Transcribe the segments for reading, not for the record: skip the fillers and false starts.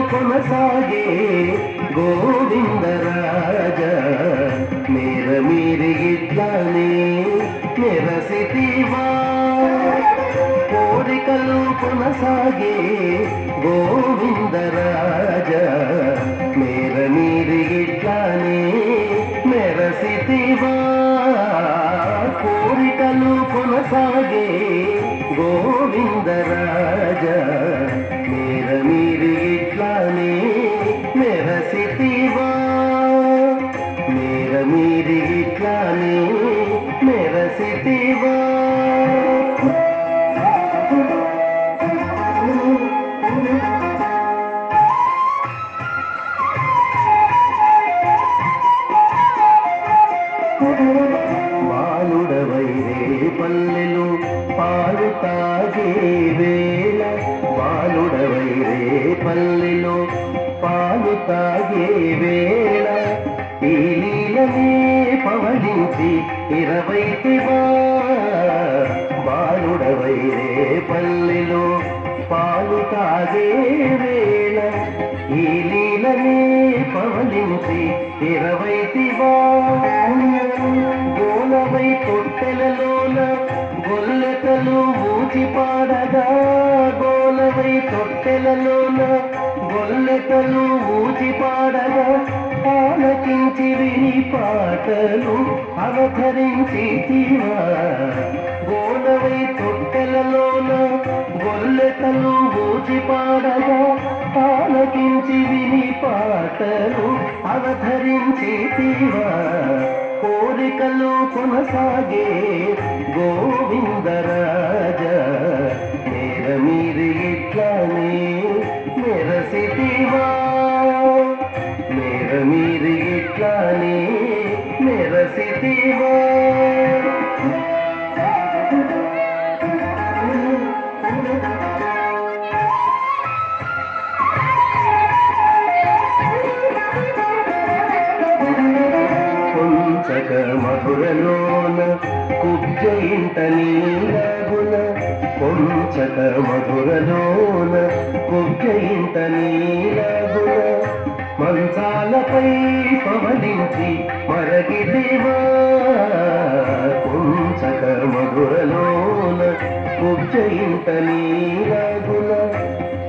కొనసాగే గోవిందరాజ మేర మీరిగిట్లానే మెరసితివా కోరికలు కొనసాగే గోవిందరాజ మేర మీరిగిట్లానే మెరసితివా కోరికలు కొనసాగే గోవిందరాజ మేర మీరిగిట్లానే మెరసితివా మేర మీరిగిట్లానే మెరసితివా బాలుడవై పల్లెలు పాలు తాగే వేళ బాలుడవై పల్లెలు పాలు తాగే వేళ ఈ లీలనే పవలించి ఇరవైతివా బాలుడవై పల్లెలు పాలు తాగే వేళ ఈ లీలనే పవలించి ఇరవైతివా గోలవై తొట్టెలలోన గొల్లెతలు ఊచి పాడగా గోలవై తొట్టెలలోన గొల్లెతలు ఊచి పాడగా ఆలకించి విని పాటలు అవతరించితివా గోలవై తొట్టెలలోన గొల్లెతలు ఊచి పాడగా ఆలకించి విని పాటలు అవతరించితివా కోరికలు కొనసాగే గోవిందరాజ మేర మీరి ఇట్లానే మెరసితివా మేర మీరి ఇట్లానే మెరసితివా కొంచక మధురలోన కుబ్జయింట నీలగున కొంచక మధురలోన కుబ్జయింట నీలగున మంచాలపై పవలించి మరగిదివా కొంచక మధురలోన కుబ్జయింట నీలగున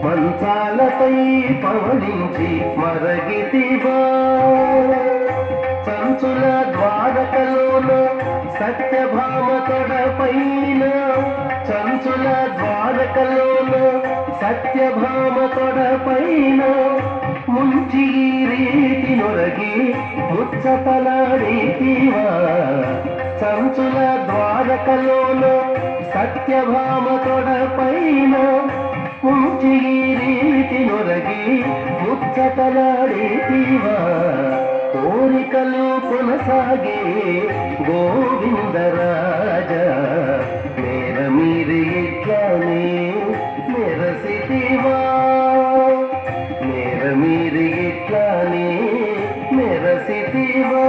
మంచాలపై పవలించి మరగిదివా సంచుల ద్వారకలోన సత్యభామ తొడపైన సంచుల ద్వారకలోన సత్యభామ తొడపైన ముంచి రీతి నొరగి ముచ్చతలాడితివా సంచుల ద్వారకలోన సత్యభామ తొడపైన ముంచి రీతి నొరగి ముచ్చతలాడితివా కోరికలు కొనసాగే గోవిందరాజ మేర మీరి ఇట్లానే మెరసితివా మేర మీరి ఇట్లానే మెరసితివా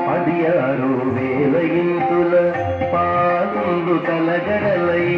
పదియారు వేల ఇంతుల పాలు తలగడలై